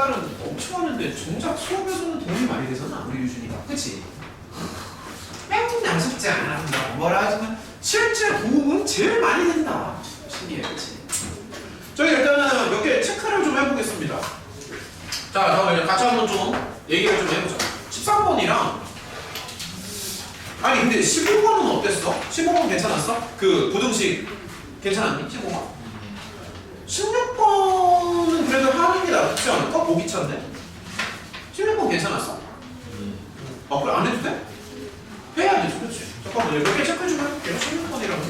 닭다른 엄청 하는데 정작 수업에서는 도움이 많이 되잖아 우리 유준이가. 그치? 맨날 무섭지 않는다고 뭐라 하지만 실제 도움은 제일 많이 된다. 신기해. 그치? 저희 일단은 몇 개 체크를 좀 해보겠습니다. 자, 그럼 이제 같이 한번 좀 얘기를 좀 해보자. 13번이랑 아니 근데 15번은 어땠어? 15번 괜찮았어? 그 부등식 괜찮았니? 15번? 16번은 그래도 하는 게 낫지 않을까? 보기 찬데? 16번 괜찮았어? 아 그래 안 해도 돼? 해야 되지 그렇지. 잠깐만 몇 개 체크 좀 해볼게요. 16번이라고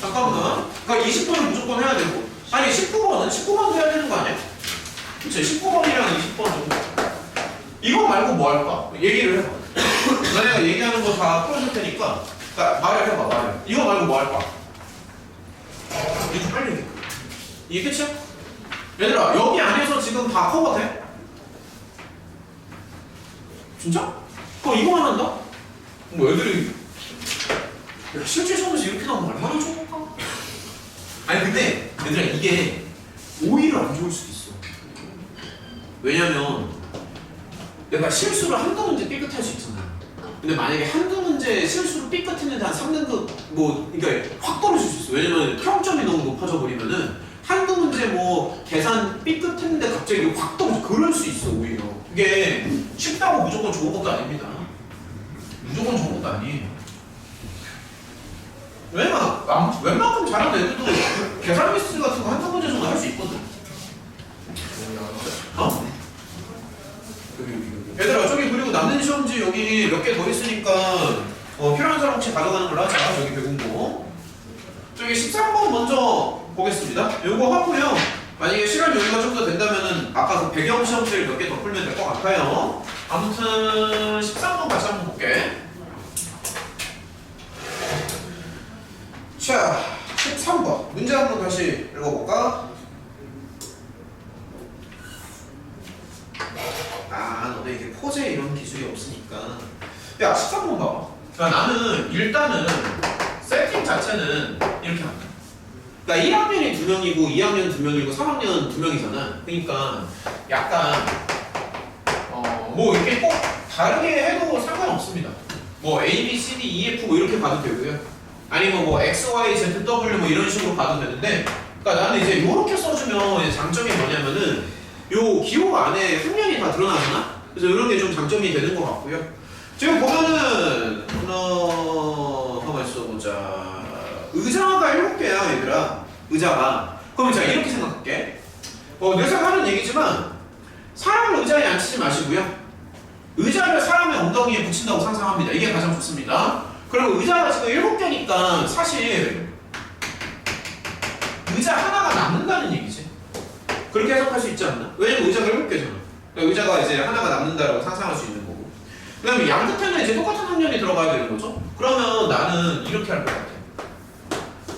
잠깐만. 그러니까 20번은 무조건 해야 되고 아니 19번은? 19번도 해야 되는 거 아니야? 그치 19번이랑 20번 정도. 이거 말고 뭐 할까? 얘기를 해봐. 내가 얘기하는 거 다 풀어줄 테니까 말을 해봐 말을. 이거 말고 뭐 할까? 이거 빨리 얘기해. 이게 끝이야? 얘들아 여기 안에서 지금 다 커버돼? 진짜? 그럼 이거만 한다? 뭐 애들이 야, 실제 시험에서 이렇게 나오면 얼마나 좋을까? 아니 근데 얘들아 이게 오히려 안 좋을 수도 있어. 왜냐면 내가 실수를 한두 문제 삐끗할 수 있잖아. 근데 만약에 한두 문제 실수로 삐끗했는데 한 3등급 뭐 그러니까 확 떨어질 수 있어. 왜냐면 평점이 너무 높아져 버리면은 한두 문제 뭐 계산 삐끗했는데 갑자기 확 떨어져. 그럴 수 있어 오히려. 그게 쉽다고 무조건 좋은 것도 아닙니다. 무조건 좋은 것도 아니에요. 웬만큼 잘하는 애들도 계산 미스 같은 거 한두 문제 정도 할 수 있거든. 어? 얘들아 저기 그리고 남는 시험지 여기 몇 개 더 있으니까 필요한 사람 혹시 가져가는 걸로 하자. 여기 배운거 저기 13번 먼저 보겠습니다. 요거 하고요. 만약에 시간 여유가 좀 더 된다면은 아까 그 배경 시험지를 몇 개 더 풀면 될 것 같아요. 아무튼 13번 다시 한번 볼게. 자 13번 문제 한번 다시 읽어볼까? 너네 이게 포제 이런 기술이 없으니까. 야 13번 봐봐. 그러니까 나는 일단은 세팅 자체는 이렇게 한다. 그러니까 1학년이 2명이고 2학년 2명이고 3학년 2명이잖아. 그러니까 약간 뭐 이렇게 꼭 다르게 해도 상관없습니다. 뭐 A, B, C, D, E, F 뭐 이렇게 봐도 되고요. 아니면 뭐 X, Y, Z, W 뭐 이런 식으로 봐도 되는데 그러니까 나는 이제 요렇게 써주면 이제 장점이 뭐냐면은 요 기호 안에 흡면이 다 드러나잖아? 그래서 이런 게 좀 장점이 되는 것 같고요. 지금 보면은 가만 있어보자. 의자가 7개야 얘들아. 의자가. 그러면 자 이렇게 생각할게. 늘 하는 얘기지만 사람을 의자에 앉히지 마시고요. 의자를 사람의 엉덩이에 붙인다고 상상합니다. 이게 가장 좋습니다. 그리고 의자가 지금 7개니까 사실 의자 하나가 남는다는 얘기지. 그렇게 해석할 수 있지 않나? 왜냐면 의자가 7개잖아. 그러니까 의자가 이제 하나가 남는다라고 상상할 수 있는 거고. 그 다음에 양 끝에는 이제 똑같은 학년이 들어가야 되는 거죠. 그러면 나는 이렇게 할 것 같아.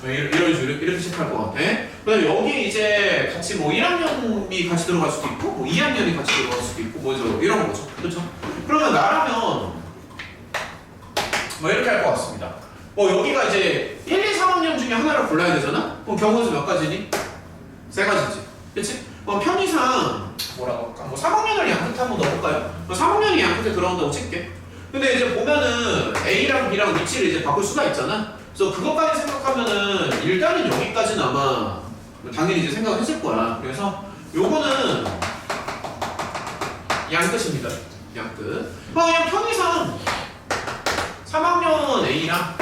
이런 식으로 이렇게 체크할 것 같아. 그 다음에 여기 이제 같이 뭐 1학년이 같이 들어갈 수도 있고 뭐 2학년이 같이 들어갈 수도 있고 뭐 이런 거죠. 그렇죠? 그러면 나라면 뭐 이렇게 할 것 같습니다. 여기가 이제 1, 2, 3학년 중에 하나를 골라야 되잖아? 그럼 경우수 몇 가지니? 3가지지. 그치? 그럼 편의상 뭐라고 할까? 뭐 3학년을 양 끝에 한번 넣어볼까요? 3학년이 양 끝에 들어간다고 칠게. 근데 이제 보면은 A랑 B랑 위치를 이제 바꿀 수가 있잖아? 그래서 그것까지 생각하면은 일단은 여기까지는 아마 당연히 이제 생각을 했을 거야. 그래서 요거는 양 끝입니다. 양 끝. 그냥 편의상 3학년 A랑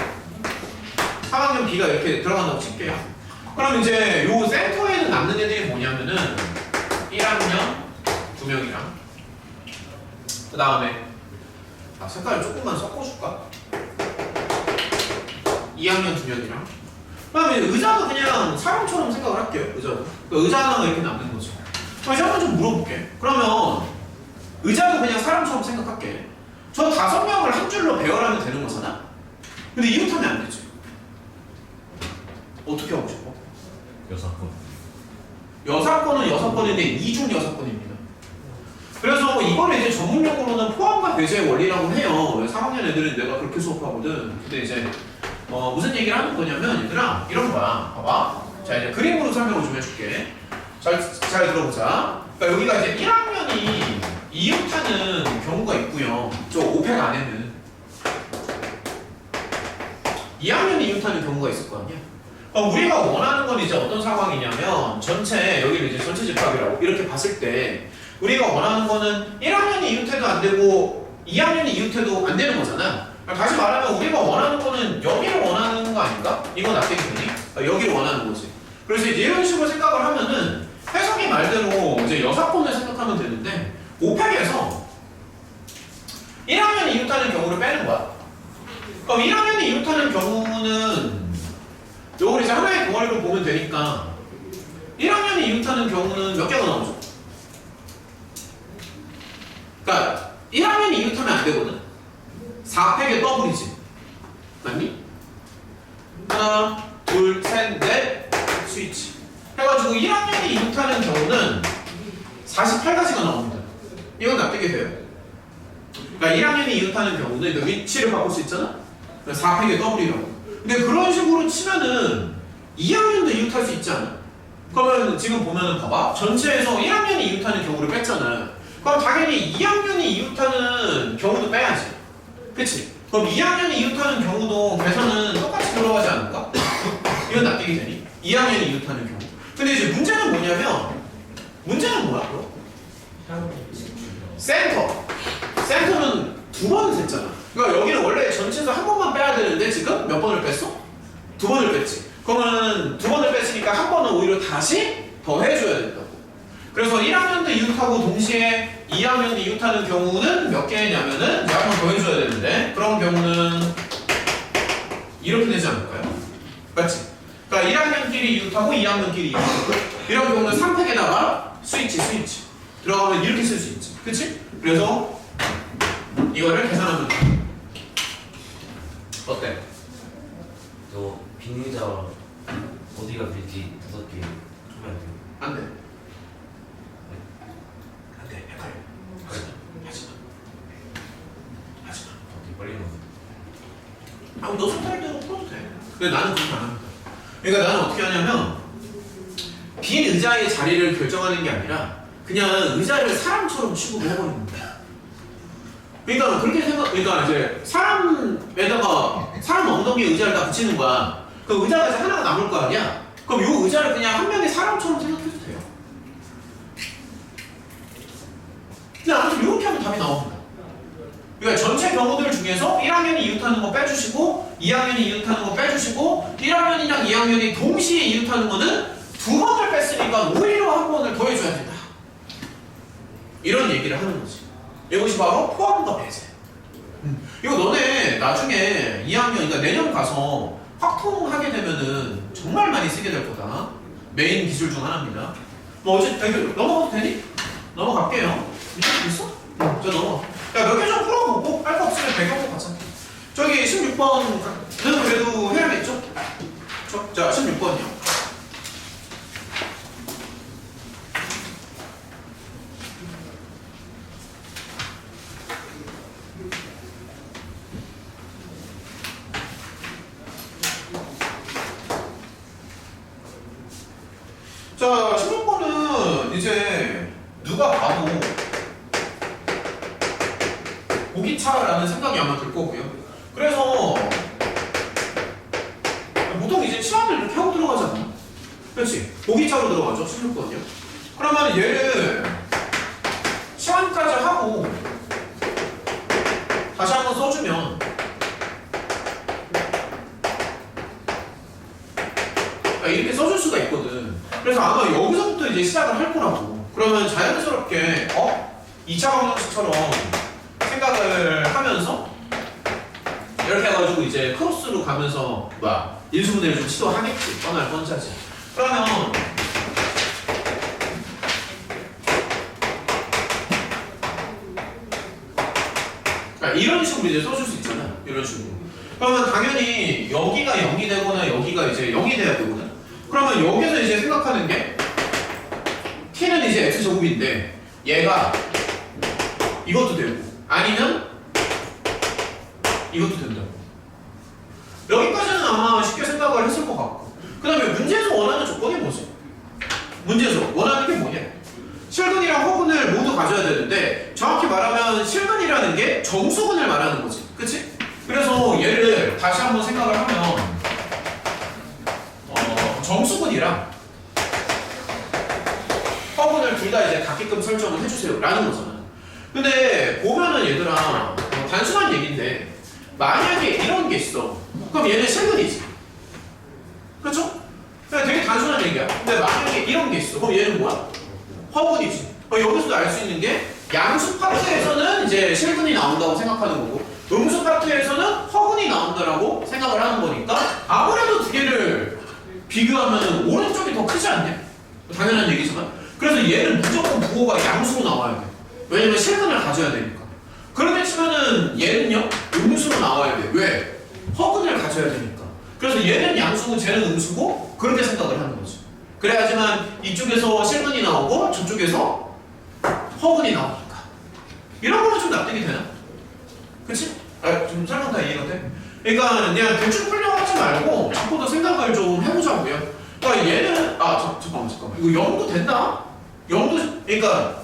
3학년 B가 이렇게 들어간다고 칠게요. 그럼 이제 요 센터에는 남는 애들이 뭐냐면은 1학년 2명이랑 그 다음에 색깔을 조금만 섞어줄까? 2학년 2명이랑 그 다음에 의자도 그냥 사람처럼 생각을 할게요. 의자도. 그러니까 의자 하나가 이렇게 남는 거죠. 그럼 한번 좀 물어볼게. 그러면 의자도 그냥 사람처럼 생각할게. 저 5명을 한 줄로 배열하면 되는 거잖아? 근데 이렇게 하면 안 되지. 어떻게 하고 싶어? 6건. 6건은 6건인데 2중 6건입니다. 그래서 이거를 이제 전문용어로는 포함과 배제의 원리라고 해요. 3학년 애들은 내가 그렇게 수업하거든. 근데 이제 무슨 얘기를 하는 거냐면 얘들아 이런 거야. 봐봐. 자 이제 그림으로 설명을 좀 해줄게. 잘 들어보자. 그러니까 여기가 이제 1학년이 1학년이 이웃하는 경우가 있고요. 저 5팩 안에는 2학년이 이웃하는 경우가 있을 거 아니야. 우리가 원하는 건 이제 어떤 상황이냐면 전체 여기를 이제 전체 집합이라고 이렇게 봤을 때 우리가 원하는 거는 1학년이 이웃해도 안 되고 2학년이 이웃해도 안 되는 거잖아. 다시 말하면 우리가 원하는 거는 여기를 원하는 거 아닌가? 이건 납득이 되니? 여기를 원하는 거지. 그래서 이제 이런 식으로 생각을 하면은 해석이 말대로 이제 여사건을 생각하면 되는데 5팩에서 1학년이 이웃하는 경우를 빼는 거야. 그럼 1학년이 이웃하는 경우는 요걸 이제 하나의 덩어리로 보면 되니까 1학년이 이웃하는 경우는 몇 개가 나오죠? 그러니까 1학년이 이웃하면 안 되거든. 4팩의 더블이지. 맞니? 하나, 둘, 셋, 넷, 스위치. 해가지고 1학년이 이웃하는 경우는 48가지가 나옵니다. 이건 납득이 돼요. 그러니까 1학년이 이웃하는 경우는 위치를 바꿀 수 있잖아? 4팩의 더블이라고. 근데 그런 식으로 치면은 2학년도 이웃할 수 있지 않아? 그러면 지금 보면은 봐봐. 전체에서 1학년이 이웃하는 경우를 뺐잖아. 그럼 당연히 2학년이 이웃하는 경우도 빼야지. 그치? 그럼 2학년이 이웃하는 경우도 계산은 똑같이 들어가지 않을까? 이건 납득이 되니? 2학년이 이웃하는 경우. 근데 이제 문제는 뭐냐면 문제는 뭐야? 센터는 두 번을 셌잖아. 그러니까 여기는 원래 전체에서 한 번만 빼야 되는데 지금 몇 번을 뺐어? 두 번을 뺐지. 그러면 두 번을 뺐으니까 한 번은 오히려 다시 더 해줘야 된다고. 그래서 1학년도 이웃하고 동시에 2학년도 이웃하는 경우는 몇 개냐면은 한 번 더 해줘야 되는데 그런 경우는 이렇게 되지 않을까요? 맞지? 그러니까 1학년끼리 이웃하고 2학년끼리 이웃하고 이런 경우는 3팩에다가 스위치 들어가면 이렇게 쓸 수 있지. 그치? 그래서 이거를 계산하면 돼. 어때? 저 빈의자 어디가 빌지 5개 주면 안 돼요? 안 돼. 안 돼. 헷갈려. 하지마. 어디 빨리 넣어. 너 생각할 대로 풀어도 돼. 근데 나는 그렇게 안 합니다. 그러니까 나는 어떻게 하냐면 빈 의자의 자리를 결정하는 게 아니라 그냥 의자를 사람처럼 취급을 해버리는 거야. 그러니까 그렇게 그러니까 이제 사람에다가 사람 엉덩이에 의자를 다 붙이는 거야. 그 의자가 이제 하나가 남을 거 아니야? 그럼 이 의자를 그냥 한 명의 사람처럼 생각해도 돼요. 근데 아무튼 이렇게 하면 답이 나옵니다. 그러니까 전체 경우들 중에서 1학년이 이웃하는 거 빼주시고 2학년이 이웃하는 거 빼주시고 1학년이랑 2학년이 동시에 이웃하는 거는 두 번을 뺐으니까 오히려 한 번을 더 해줘야 된다. 이런 얘기를 하는 거지. 이것이 바로 포함과 배제. 이거 너네 나중에 2학년, 그러니까 내년 가서 확통하게 되면은 정말 많이 쓰게 될 거다. 메인 기술 중 하나입니다. 뭐 어제 넘어가도 되니? 넘어갈게요. 이제 있어? 저 넘어가. 야, 몇 개 좀 풀어보고 할 거 없으면 배경도 가자. 저기 16번은 그래도 해야겠죠? 자, 16번이요. 자, 16번은 이제 누가 봐도 보기차라는 생각이 아마 들 거고요. 그래서 보통 이제 치환을 이렇게 하고 들어가잖아. 그렇지? 보기차로 들어가죠. 16번이요. 그러면 얘를 치환까지 하고 다시 한번 써주면 이렇게 써줄 수가 있거든. 그래서 아마 여기서부터 이제 시작을 할 거라고. 그러면 자연스럽게 2차 방정식처럼 생각을 하면서 이렇게 해가지고 이제 크로스로 가면서 인수분해를 좀 시도하겠지. 뻔할 뻔짜지. 그러면 이런 식으로 이제 써줄 수 있잖아. 이런 식으로. 그러면 당연히 여기가 0이 되거나 여기가 이제 0이 돼야 되거든. 그러면 여기서 이제 생각하는 게 t는 이제 x제곱인데 얘가 이것도 되고 아니면 이것도 된다고. 여기까지는 아마 쉽게 생각을 했을 것 같고 그 다음에 문제에서 원하는 조건이 뭐지? 문제에서 원하는 게 뭐냐? 실근이랑 허근을 모두 가져야 되는데 정확히 말하면 실근이라는 게 정수근을 말하는 거지. 그치? 그래서 얘를 다시 한번 생각을 하면 정수근이랑 허근을 둘 다 이제 같게끔 설정을 해주세요 라는 거잖아. 근데 보면은 얘들아 단순한 얘기인데 만약에 이런 게 있어. 그럼 얘는 실근이지. 그렇죠? 그냥 되게 단순한 얘기야. 근데 만약에 이런 게 있어. 그럼 얘는 뭐야? 허근이지. 여기서도 알 수 있는 게 양수 파트에서는 이제 실근이 나온다고 생각하는 거고 음수 파트에서는 허근이 나온다라고 생각을 하는 거니까 아무래도 두 개를 비교하면 오른쪽이 더 크지 않냐? 당연한 얘기지만 그래서 얘는 무조건 부호가 양수로 나와야 돼. 왜냐면 실근을 가져야 되니까. 그런데 치면은 얘는요 음수로 나와야 돼. 왜? 허근을 가져야 되니까. 그래서 얘는 양수고 쟤는 음수고 그렇게 생각을 하는 거지. 그래야지만 이쪽에서 실근이 나오고 저쪽에서 허근이 나오니까. 이런 거는 좀 납득이 되나? 그치? 좀 설명 다 이해가 돼? 그러니까 그냥 대충 풀려고 하지 말고 자꾸 더 생각을 좀 해보자고요. 그러니까 얘는 잠깐만 이거 0도 된다? 0도 그러니까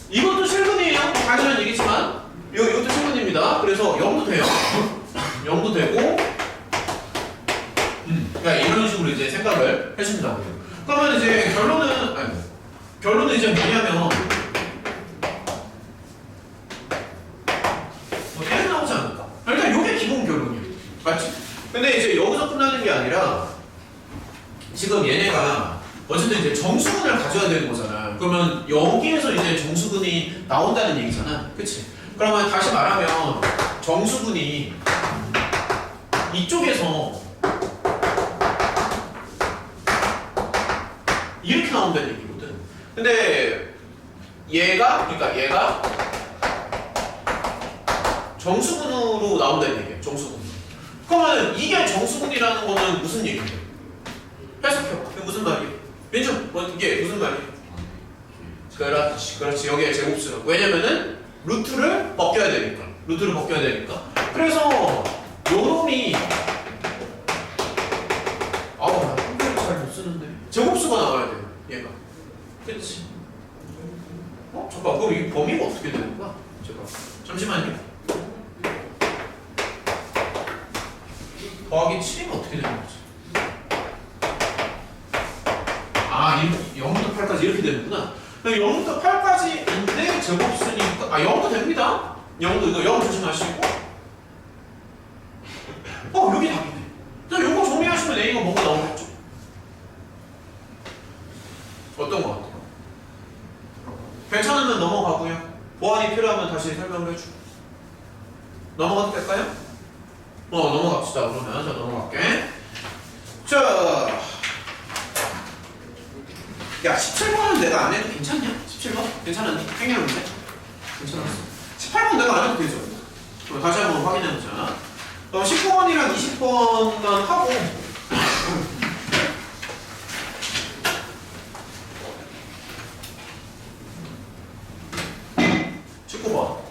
이것도 실근이에요. 당연한 얘기지만 이것도 실근입니다. 그래서 0도 돼요. 0도 되고 그러니까 이런 식으로 이제 생각을 해준다고요. 그러면 이제 결론은 이제 뭐냐면 얘는 나오지 않을까? 일단 이게 기본 결론이에요. 맞지? 근데 이제 여기서 끝나는 게 아니라 지금 얘네가 어쨌든 이제 정수근을 가져야 되는 거잖아. 그러면 여기에서 이제 정수근이 나온다는 얘기잖아. 그치? 그러면 다시 말하면 정수근이 이쪽에서 이렇게 나온다는 얘기거든. 근데 얘가 정수근으로 나온다는 얘기야. 정수근. 그러면 이게 정수근이라는 거는 무슨 얘기야? 해석해봐. 이게 무슨 말이야? 민준, 이게 무슨 말이야? 그렇지. 여기에 제곱수라고. 왜냐면은 루트를 벗겨야 되니까. 그래서 요놈이 나 한글을 잘 못 쓰는데 제곱수가 나와야 돼요. 얘가. 그렇지. 잠깐 그럼 이 범위가 어떻게 되는 거야? 잠시만요. 더하기 7이면 어떻게 되는 거지? 0부터 8까지 이렇게 되는구나. 0부터 8까지인데 제곱수니까 0도 됩니다. 0도 이거 0 조심하시고 여기 답이네. 요거 정리하시면 A가 뭐가 나오겠죠? 어떤 거 같아요? 괜찮으면 넘어가고요. 보완이 필요하면 다시 설명을 해주고. 넘어가도 될까요? 넘어갑시다. 그러면 넘어갈게. 자, 야 17번은 내가 안 해도 괜찮냐? 17번? 괜찮았니? 행렬 문제? 괜찮았어. 18번 내가 안 해도 되죠? 그럼 다시 한번 확인해보자. 19번이랑 20번만 하고 19번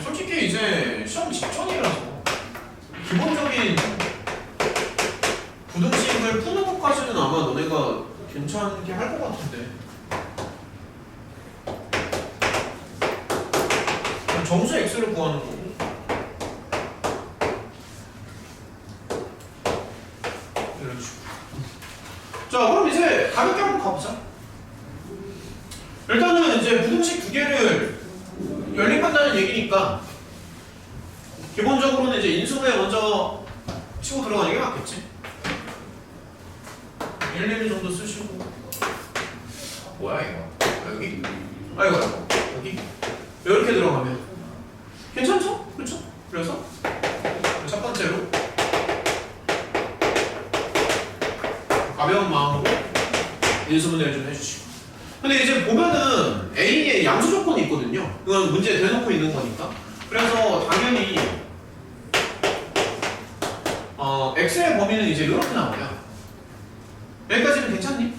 솔직히 이제 시험 직전이라서 기본적인 부등식을 푸는 것까지는 아마 너네가 괜찮게 할 것 같은데 정수 x를 구하는 거고 이런 식으로. 자 그럼 이제 가볍게 한번 가보자. 일단은 이제 부등식 두 개를 연립한다는 얘기니까 기본적으로는 이제 인수분해 먼저 치고 들어가는 게 맞겠지. 1, 2 정도 쓰시고 뭐야 이거? 여기? 이거 여기? 이렇게 들어가면 괜찮죠? 그렇죠? 그래서 첫 번째로 가벼운 마음으로 인수분해를 좀 해주시고. 근데 이제 보면은 A에 양수 조건이 있거든요. 이건 문제에 대놓고 있는 거니까. 그래서 당연히 X의 범위는 이제 이렇게 나와요. 여기까지는 괜찮니?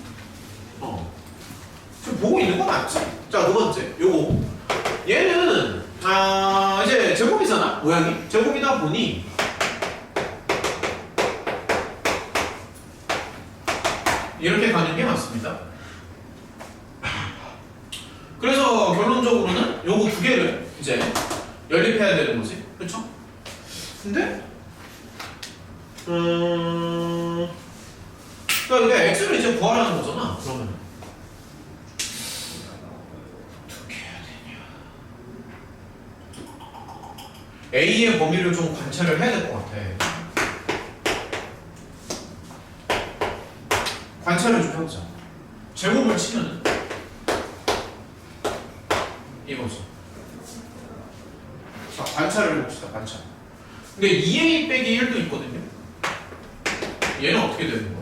지금 보고 있는 거 맞지? 자, 두 번째. 요거. 얘는, 이제 제곱이잖아? 모양이? 제곱이다 보니, 이렇게 가는 게 맞습니다. 그래서 결론적으로는 요거 두 개를 이제 연립해야 되는 거지. 그렇죠? 근데 그러니까 이게 x를 이제 구하라는 거잖아. 그러면 어떻게 해야 되냐? A의 범위를 좀 관찰을 해야 될 것 같아. 관찰을 좀 해보자. 제곱을 치면은 이거죠. 자, 관찰을 해봅시다. 관찰. 근데 2a 빼기 1도 있거든요. 얘는 어떻게 되는 거야?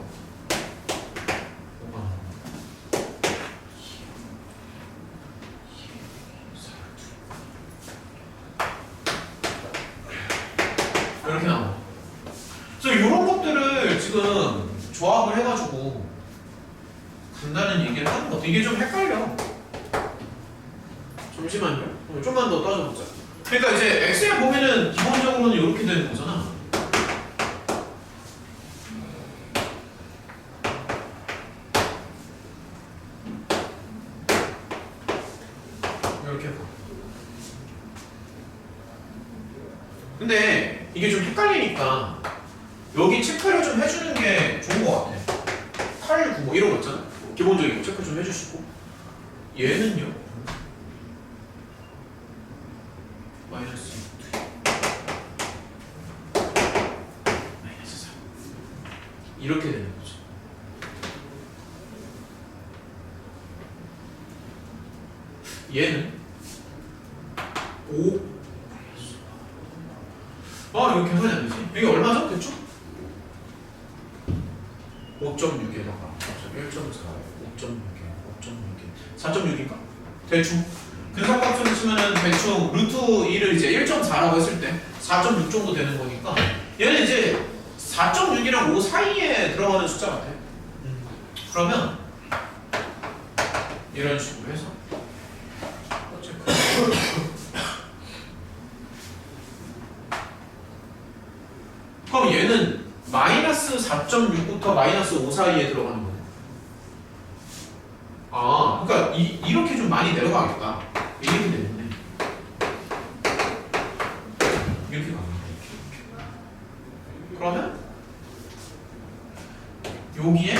이렇게 나와. 그래서 이런 것들을 지금 조합을 해가지고 간다는 얘기를 하는 것 같아. 이게 좀 헷갈려. 잠시만요. 좀만 더 따져보자. 그러니까 이제 x에 보면은 기본적으로는 이렇게 되는 거잖아. 이렇게 봐. 근데 이게 좀 헷갈리니까 여기 체크를 좀 해주는 게 좋은 것 같아. 8, 9 뭐 이런 거 있잖아. 기본적인 거 체크 좀 해주시고. 얘는요? 마이너스 4 이렇게 되는 거죠. 얘는 5 이거 계산이 안 되지? 이게 얼마죠? 대충? 5.6에다가 1.4에 5.6에 4.6인가? 대충 근사값으로 치면은 대충 루트 2를 이제 1.4라고 했을 때 4.6 정도 되는 거니까 얘는 이제 4.6이랑 5 사이에 들어가는 숫자 같아. 그러면 이런 식으로 해서 그럼 얘는 마이너스 4.6부터 마이너스 5 사이에 들어가는 거네. 그러니까 이렇게 좀 많이 내려가겠다. 이렇게 되겠네. 이렇게 가겠네. 그러면 여기에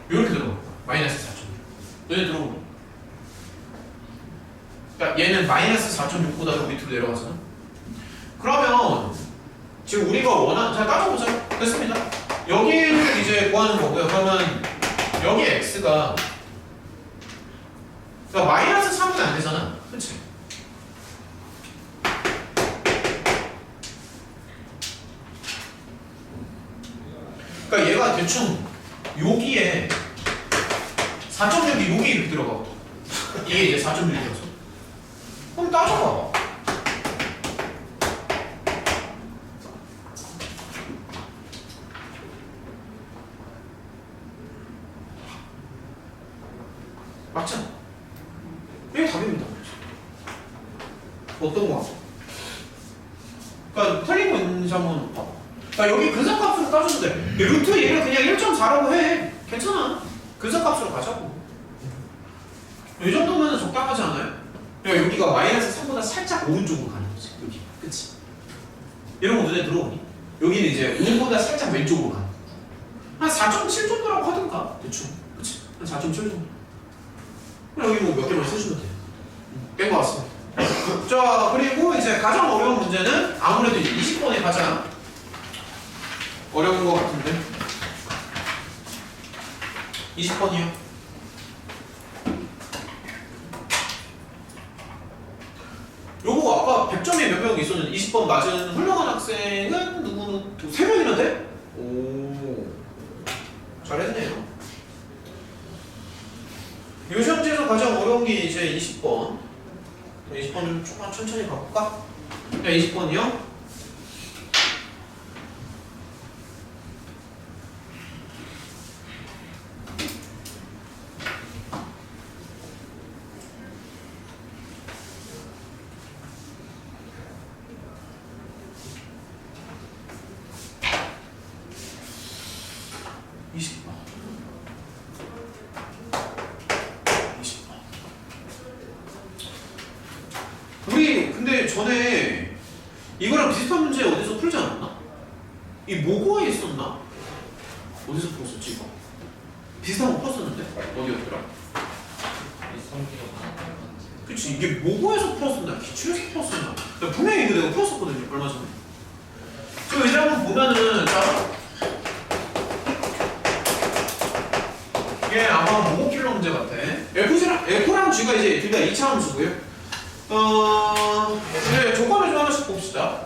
이렇게 들어가. 마이너스 4.6. 얘네 들어오네. 그러니까 얘는 마이너스 4.6보다 더 밑으로 내려가잖아. 그러면 지금 우리가 원하는, 자 따져보자. 됐습니다. 여기를 이제 구하는 거고요. 그러면 여기 x가 그러니까 마이너스 3은 안 되잖아. 그치? 그러니까 얘가 대충 여기에 4.6이 여기 이렇게 들어가. 이게 이제 4.6이어서. 그럼 따져봐봐. 맞잖아. 이게 답입니다. 어떤 거? 그러니까 틀린 거 있는지 한번 봐봐. 그러니까 여기 근사값으로 따져도 돼. 루트 얘를 그냥 1.4라고 해. 괜찮아. 근사값으로 가자고. 이 정도면 적당하지 않아요? 그러니까 여기가 마이너스 3보다 살짝 오른쪽으로 가는 거지. 여기. 그치? 이런 거 눈에 들어오니? 여기는 이제 5보다 살짝 왼쪽으로 가는 거. 한 4.7 정도라고 하든가. 대충. 그치? 한 4.7 정도. 여기 뭐 몇 개만 쓰시면 돼요. 뺀 것 같습니다. 자, 그리고 이제 가장 어려운 문제는 아무래도 이제 20번에 가장 어려운 것 같은데. 20번이요. 요거 아까 100점에 몇 명 있었는데 20번 맞은 훌륭한 학생은 누구는 3명이나 돼? 오, 잘했네요. 요 시험지에서 가장 어려운 게 이제 20번. 20번 좀 조금만 천천히 가볼까? 자, 20번이요. 20번. 20번. 우리 근데 전에 이거랑 비슷한 문제 어디서 풀지 않았나? 이 모고에 있었나? 어디서 풀었었지 이거? 비슷한 거 풀었었는데? 어디였더라? 그치, 이게 모고에서 풀었었나? 기출에서 풀었었나? 분명히 이거 내가 풀었었거든요, 얼마 전에. 지금 이제 한번 보면은, 자, 이게 아마 모고킬러 문제 같아. F랑 G가 이제 둘 다 2차 함수고요. 이제 조건을 좀 하나씩 봅시다.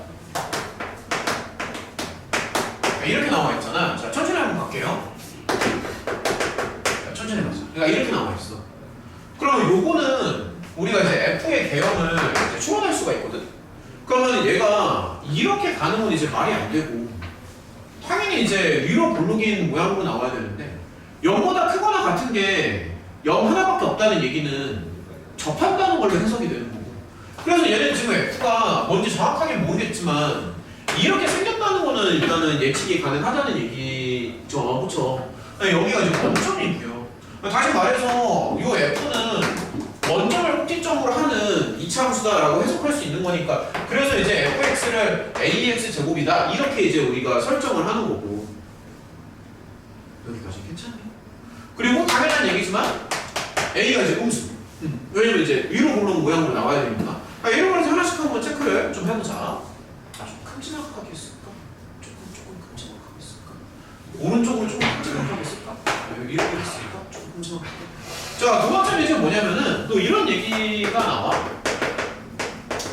이렇게 나와 있잖아. 자, 천천히 한번 갈게요. 자, 천천히 가자. 그러니까 이렇게 나와 있어. 그럼 요거는 우리가 이제 F의 개형을 이제 추론할 수가 있거든. 그러면 얘가 이렇게 가는 건 이제 말이 안 되고, 당연히 이제 위로 볼록인 모양으로 나와야 되는데, 0보다 크거나 같은 게 0 하나밖에 없다는 얘기는 접한다는 걸로 해석이 되는 거고. 그래서 얘는 지금 F가 뭔지 정확하게 모르겠지만 이렇게 생겼다는 거는 일단은 예측이 가능하다는 얘기죠. 그쵸? 여기가 이제 원점이고요. 다시 말해서 이 F는 원점을 꼭지점으로 하는 2차 함수다라고 해석할 수 있는 거니까, 그래서 이제 fx를 ax 제곱이다 이렇게 이제 우리가 설정을 하는 거고. 여기까지 괜찮아요? 그리고 당연한 얘기지만 a가 이제 음수. 왜냐면 이제 위로 보는 모양으로 나와야 되니까. 이런 거에서 하나씩 한번 체크를 좀 해보자. 좀 큼지막하게 쓸까? 조금 큼지막하게 쓸까? 오른쪽으로 조금 큼지막하게 쓸까? 여기 이렇게 쓸까? 조금 큼지막하게. 자, 두 번째는 이제 뭐냐면은 또 이런 얘기가 나와.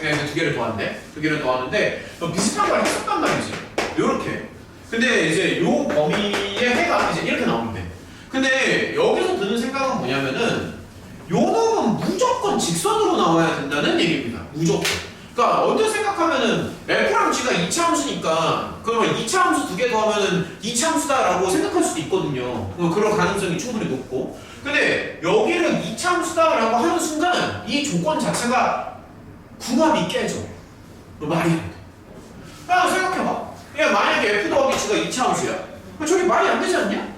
네, 두 개를 더한대. 두 개를 더하는데 비슷한 걸 했었단 말이지. 요렇게. 근데 이제 요 범위의 해가 이제 이렇게 나오면 돼. 근데 여기서 드는 생각은 뭐냐면은 요 놈은 무조건 직선으로 나와야 된다는 얘기입니다. 무조건. 그러니까 언뜻 생각하면은 F랑 G가 2차 함수니까 그러면 2차 함수 두 개 더하면은 2차 함수다라고 생각할 수도 있거든요. 그런 가능성이 충분히 높고. 근데 여기를 2차 함수다라고 하는 순간 이 조건 자체가 궁합이 깨져. 말이 안 돼. 야, 생각해봐. 야, 만약에 F 더하기 G가 2차 함수야. 저게 말이 안 되지 않냐?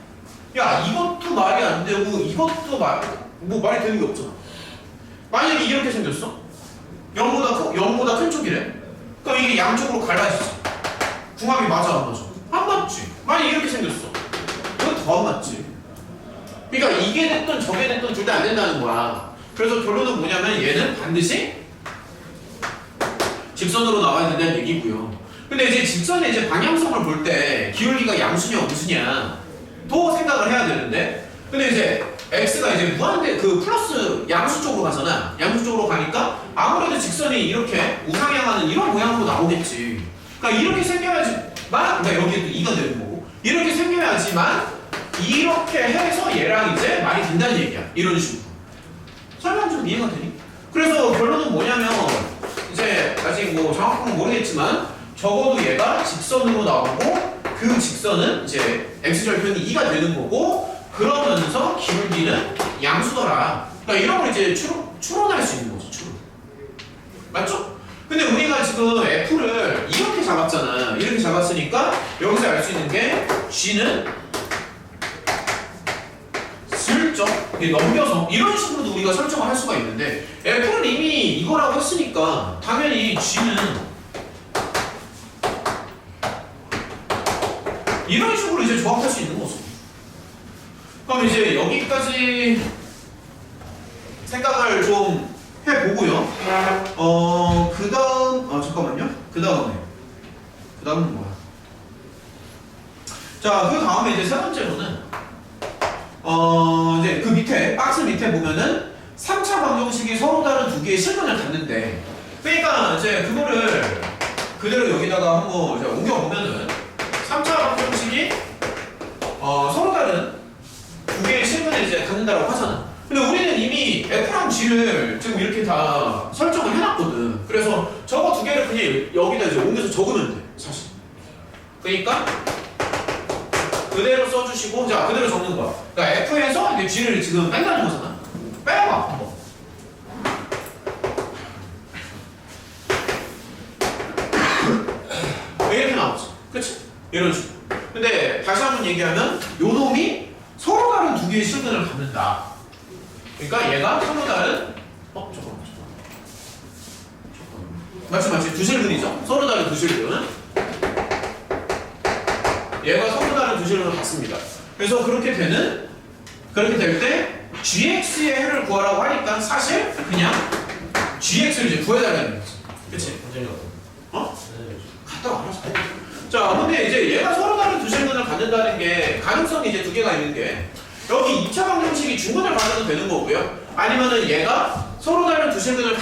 야, 이것도 말이 안 되고 이것도 말이 되는 게 없잖아. 만약에 이렇게 생겼어? 0보다 큰 쪽이래? 그럼 이게 양쪽으로 갈라지지. 궁합이 맞아 안 맞아? 안 맞지. 만약에 이렇게 생겼어. 그건 더 안 맞지. 그러니까 이게 됐든 저게 됐든 둘 다 안 된다는 거야. 그래서 결론은 뭐냐면 얘는 반드시 직선으로 나와야 된다는 얘기고요. 근데 이제 직선의 이제 방향성을 볼 때 기울기가 양수냐 음수냐 또 생각을 해야 되는데, 근데 이제 x가 이제 무한대 그 플러스 양수 쪽으로 가잖아. 양수 쪽으로 가니까 아무래도 직선이 이렇게 우상향하는 이런 모양으로 나오겠지. 그러니까 이렇게 생겨야지만, 그러니까 여기에 또 2가 되는 거고, 이렇게 생겨야지만 이렇게 해서 얘랑 이제 말이 된다는 얘기야. 이런 식으로. 설명 좀 이해가 되니? 그래서 결론은 뭐냐면 이제 아직 뭐 정확한 건 모르겠지만 적어도 얘가 직선으로 나오고 그 직선은 이제 x절편이 2가 되는 거고, 그러면서 기울기는 양수더라. 그러니까 이런 걸 이제 추론할 수 있는 거죠. 추론. 맞죠? 근데 우리가 지금 f를 이렇게 잡았잖아. 이렇게 잡았으니까 여기서 알 수 있는 게 g는 슬쩍 넘겨서 이런 식으로도 우리가 설정을 할 수가 있는데, f는 이미 이거라고 했으니까 당연히 g는 이런 식으로 이제 조합할 수 있는 거죠. 그럼 이제 여기까지 생각을 좀 해보고요. 그 다음, 잠깐만요. 그 다음은 뭐야? 자, 그 다음에 이제 세 번째로는, 이제 그 밑에, 박스 밑에 보면은 3차 방정식이 서로 다른 두 개의 실근을 갖는데, 그러니까 이제 그거를 그대로 여기다가 한번 이제 옮겨보면은 3차 방정식이 서로 다른 두 개의 실근을 이제 갖는다라고 하잖아. 근데 우리는 이미 F랑 G를 지금 이렇게 다 설정을 해놨거든. 그래서 저거 두 개를 그냥 여기다 이제 옮겨서 적으면 돼, 사실. 그러니까 그대로 써주시고, 자, 그대로 적는 거야. 그러니까 F에서 이제 G를 지금 뺀다는 거잖아. 빼봐, 한번. 이렇게 나오지. 그치? 이런 식으로. 근데 다시 한번 얘기하면 요 놈이 서로 다른 두 개의 실근을 갖는다. 그러니까 얘가 서로 다른 잠깐만. 맞지 두 실근이죠. 서로 다른 두 실근. 얘가 서로 다른 두 실근을 갖습니다. 그래서 그렇게 될 때 gx의 해를 구하라고 하니까 사실 그냥 gx를 이제 구해달라는 거지. 그치? 갔다가 알아서 해. 자, 근데 이제 얘가 서로 다른 두 실근을 갖는다는 게 가능성이 이제 두 개가 있는 게 여기 2차 방정식이 중근을 가져도 되는 거고요. 아니면은 얘가 서로 다른 두 실근을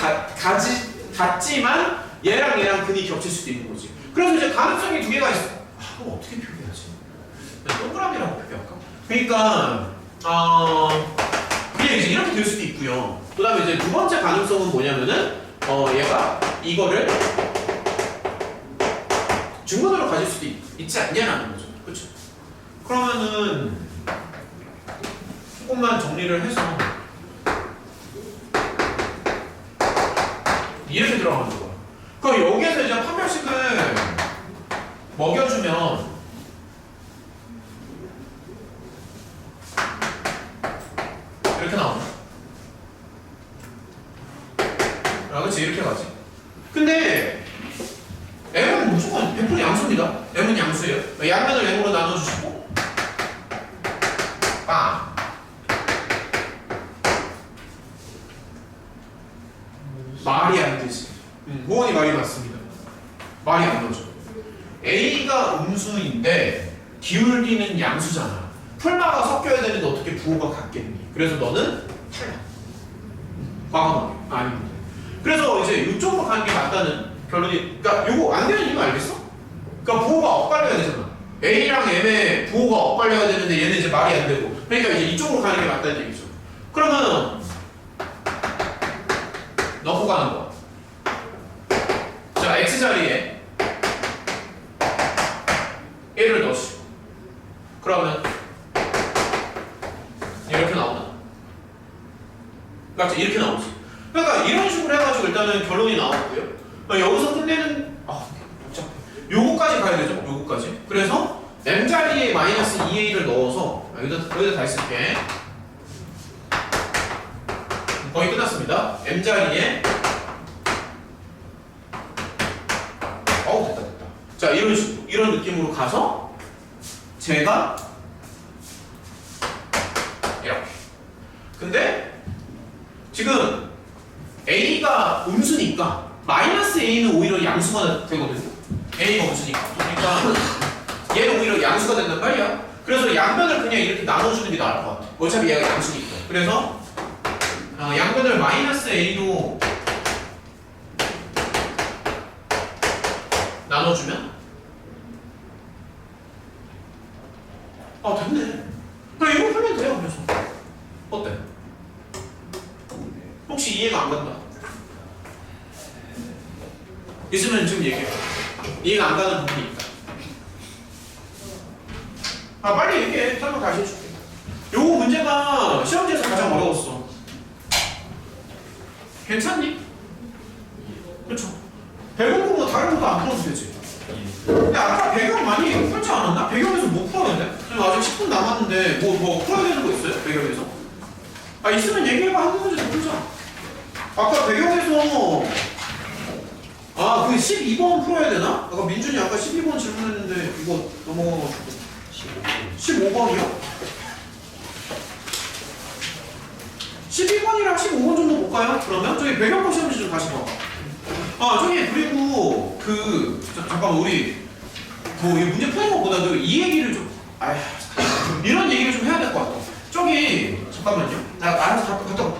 갖지만 얘랑 근이 겹칠 수도 있는 거지. 그래서 이제 가능성이 두 개가 있어. 그럼 어떻게 표기하지? 동그라미라고 표기할까? 그러니까 그냥 이제 이렇게 될 수도 있고요. 그 다음에 이제 두 번째 가능성은 뭐냐면은 얘가 이거를 중근으로 가질 수도 있지 않냐라는 거죠. 그렇죠? 그러면은 조금만 정리를 해서 이렇게 들어가는 거야. 그럼 여기에서 이제 판별식을 먹여주면 이렇게 나오나? 그렇지, 이렇게 가지. 근데 m은 무조건 100% 양수입니다. m은 양수예요. 양면을 m으로 나눠주시고 빵. 말이 안 되지. 모원이 말이 맞습니다. 말이 안 나오죠. A가 음수인데 기울기는 양수잖아. 풀마가 섞여야 되는데 어떻게 부호가 같겠니? 그래서 너는 탈락. 과감하게. 아닙니다. 그래서 이제 이쪽으로 가는 게 맞다는 결론이, 그러니까 요거 안 되는 이유 알겠어? 그러니까 부호가 엇갈려야 되잖아. A랑 M의 부호가 엇갈려야 되는데 얘는 이제 말이 안 되고. 그러니까 이제 이쪽으로 가는 게 맞다는 얘기죠. 그러면 넣고 가는 거. 자, X자리에 1을 넣으시고. 그러면 이렇게 나오나? 맞죠? 이렇게 나오지. 그러니까 이런 식으로 해가지고 일단은 결론이 나왔고요. 그러니까 여기서 끝내는 복잡해. 요거까지 가야 되죠? 요거까지. 그래서 m자리에 마이너스 2a를 넣어서 여기다 다 쓸게. 거의 끝났습니다. m자리에 됐다. 자, 이런 식으로 이런 느낌으로 가서 제가 이렇게. 근데 지금 A가 음수니까 마이너스 A는 오히려 양수가 되거든요. A가 음수니까. 그러니까 얘는 오히려 양수가 된단 말이야. 그래서 양변을 그냥 이렇게 나눠주는 게 나을 것 같아. 어차피 얘가 양수니까. 그래서 양변을 마이너스 A로 나눠주면 됐네. 그래, 이거 풀면 돼요. 그래서 어때? 혹시 이해가 안 간다? 있으면 지금 얘기해. 이해가 안 가는 부분이 있다. 빨리 얘기해. 설명 다시 해줄게. 요거 문제가 시험지에서 가장 어려웠어. 괜찮니? 그렇죠. 배경 보고 다른 것도 안 풀어도 되지. 근데 아까 배경 많이 풀지 않았나? 배경에서 못 풀었는데? 지금 아직 10분 남았는데 뭐 풀어야 되는 거 있어요? 배경에서? 있으면 얘기해봐. 한 문제 더 풀자. 아까 배경에서 그 12번 풀어야 되나? 아까 민준이 아까 12번 질문했는데 이거 넘어가가지고 15번이요? 12번이랑 15번 정도 볼까요? 그러면 저기 배경보 시험지 좀 다시 봐. 저기 그리고 잠깐만 우리 이 문제 푸는 것보다도 이 얘기를 좀 이런 얘기를 좀 해야 될 것 같아. 저기 잠깐만요. 나 알아서 갔다 와.